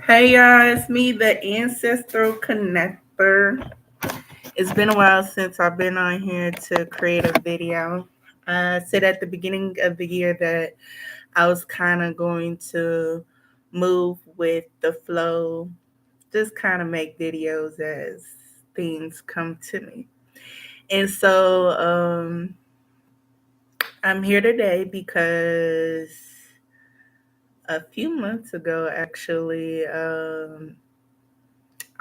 Hey y'all, it's me, the Ancestral Connector. It's been a while since I've been on here to create a video. I said at the beginning of the year that I was kind of going to move with the flow, just kind of make videos as things come to me. And so I'm here today because a few months ago, actually, I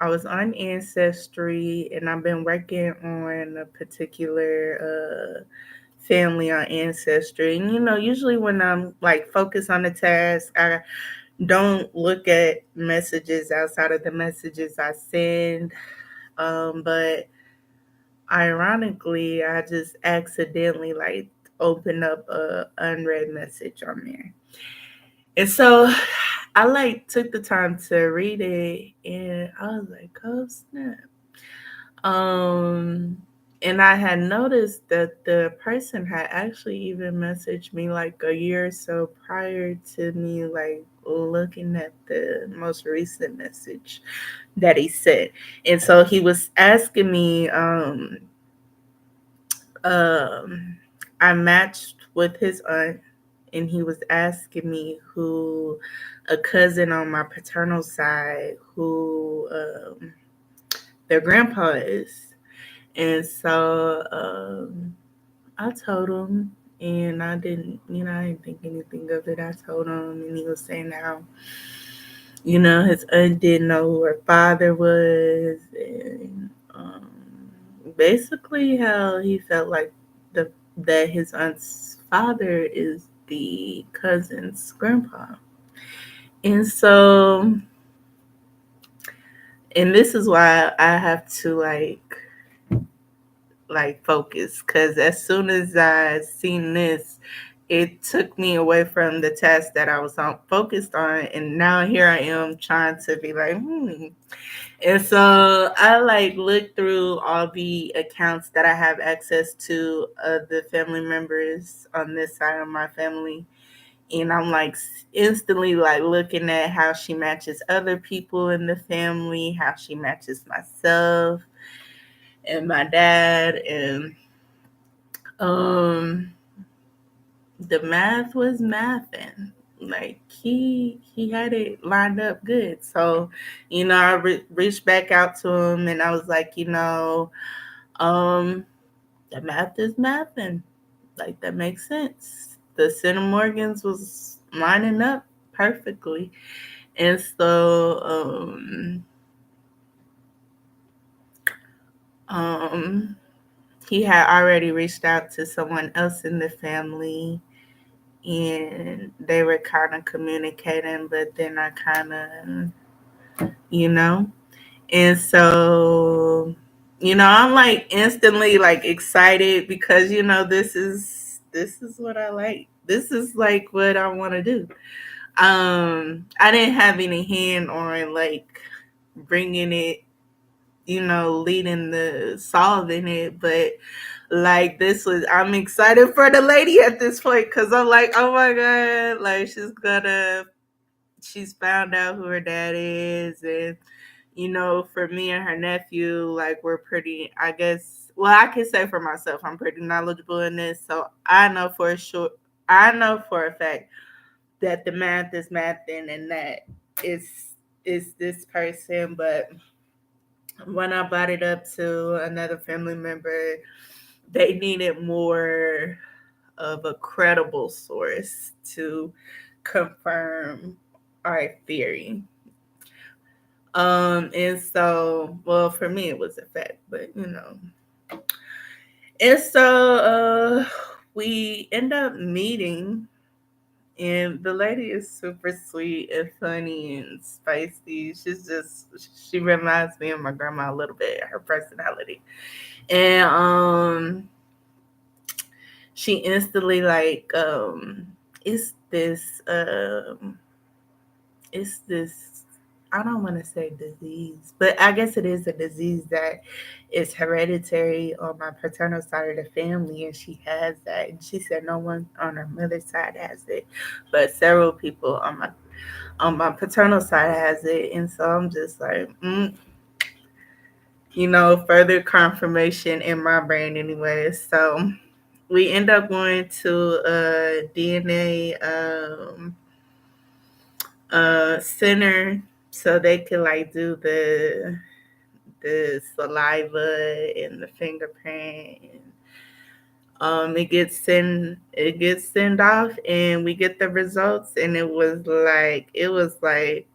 was on Ancestry and I've been working on a particular family on Ancestry. And usually when I'm like focused on the task, I don't look at messages outside of the messages I send. But ironically, I just accidentally like opened up a unread message on there. And so I like took the time to read it and I was like, oh snap. Um, and I had noticed that the person had actually even messaged me like a year or so prior to me like looking at the most recent message that he sent. And so he was asking me, um, I matched with his aunt and he was asking me who a cousin on my paternal side who their grandpa is. And so I told him, and I didn't think anything of it. I told him, and he was saying how, his aunt didn't know who her father was, and basically how he felt like that his aunt's father is the cousin's grandpa. And so, and this is why I have to like focus because as soon as I seen this, it took me away from the task that I was focused on, and now here I am trying to be like, And so I like looked through all the accounts that I have access to of the family members on this side of my family, and I'm like instantly like looking at how she matches other people in the family, how she matches myself and my dad, and um the math was mathing. Like he had it lined up good. So, I reached back out to him and I was like, um, the math is mathing. Like that makes sense. The Morgans was lining up perfectly, and so um, he had already reached out to someone else in the family and they were kind of communicating, but then I kind of, you know, and so, I'm like instantly like excited because this is what I like. This is like what I want to do. I didn't have any hand on like bringing it, leading the solving it, but like this was I'm excited for the lady at this point because I'm like, oh my god, like she's found out who her dad is, and for me and her nephew, like we're pretty, I guess, well, I can say for myself I'm pretty knowledgeable in this, so I know for a fact that the math is mathing and that is this person. But when I brought it up to another family member, they needed more of a credible source to confirm our theory. And so, well, for me it was a fact, but and so we end up meeting, and the lady is super sweet and funny and spicy. She reminds me of my grandma a little bit, her personality. And she instantly like it's this I don't want to say disease, but I guess it is a disease that is hereditary on my paternal side of the family, and she has that. And she said no one on her mother's side has it, but several people on my paternal side has it, and so I'm just like, further confirmation in my brain anyway. So we end up going to a DNA center so they could like do the saliva and the fingerprint. It gets sent off, and we get the results, and it was like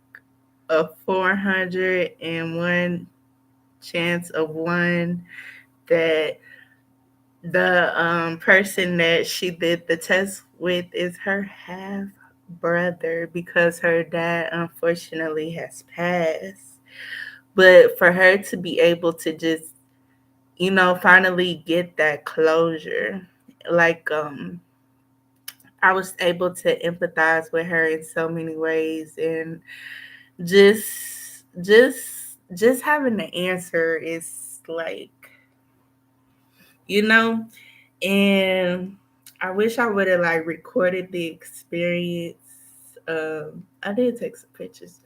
a 401 chance of one that the person that she did the test with is her half brother, because her dad unfortunately has passed. But for her to be able to just, finally get that closure, like I was able to empathize with her in so many ways, and just having the answer is like, you know and I wish I would have like recorded the experience. I did take some pictures,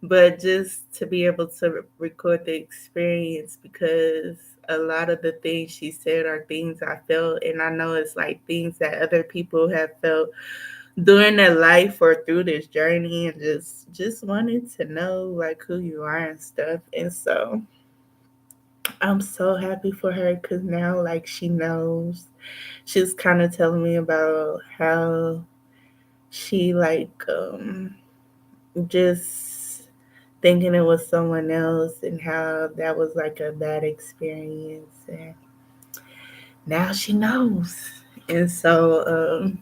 but just to be able to record the experience, because a lot of the things she said are things I felt, and I know it's like things that other people have felt during their life or through this journey, and just wanted to know like who you are and stuff. And so I'm so happy for her, because now like she knows. She was kind of telling me about how she like just thinking it was someone else, and how that was like a bad experience, and now she knows. And so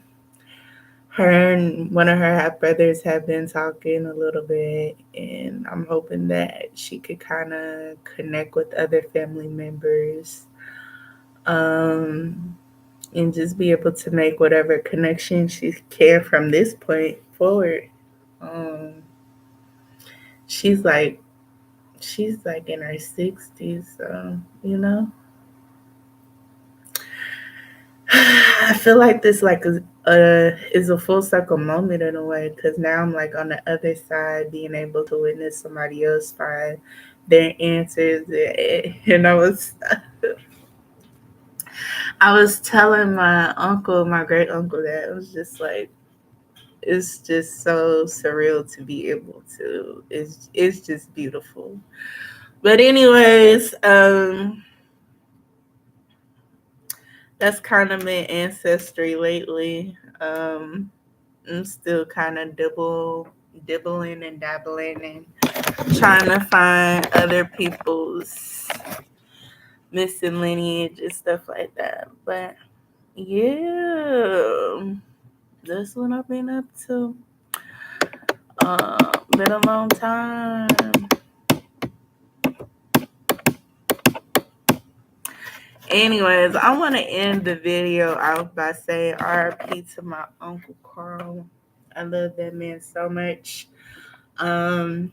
her and one of her half brothers have been talking a little bit, and I'm hoping that she could kind of connect with other family members, um, and just be able to make whatever connection she can from this point forward. Um, she's like she's like in her 60s, so I feel like this like is a full circle moment in a way, because now I'm like on the other side, being able to witness somebody else find their answers. And I was telling my uncle, my great uncle, that it was just like, it's just so surreal to be able to. It's just beautiful. But anyways, that's kind of been ancestry lately. I'm still kind of dibbling and dabbling and trying to find other people's missing lineage and stuff like that. But yeah, that's what I've been up to. Been a long time. Anyways, I want to end the video out by saying RIP to my Uncle Carl. I love that man so much. Um,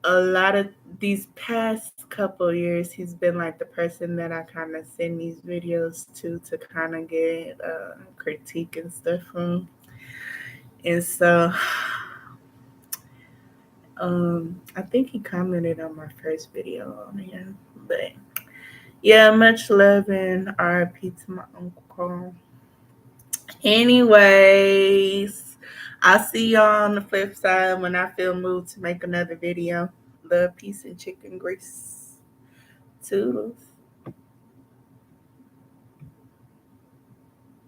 a lot of these past couple years, he's been like the person that I kind of send these videos to kind of get critique and stuff from. And so, I think he commented on my first video on him. But yeah, much love and RIP to my Uncle Carl. Anyways, I'll see y'all on the flip side when I feel moved to make another video. Love, peace, and chicken grease. Toodles.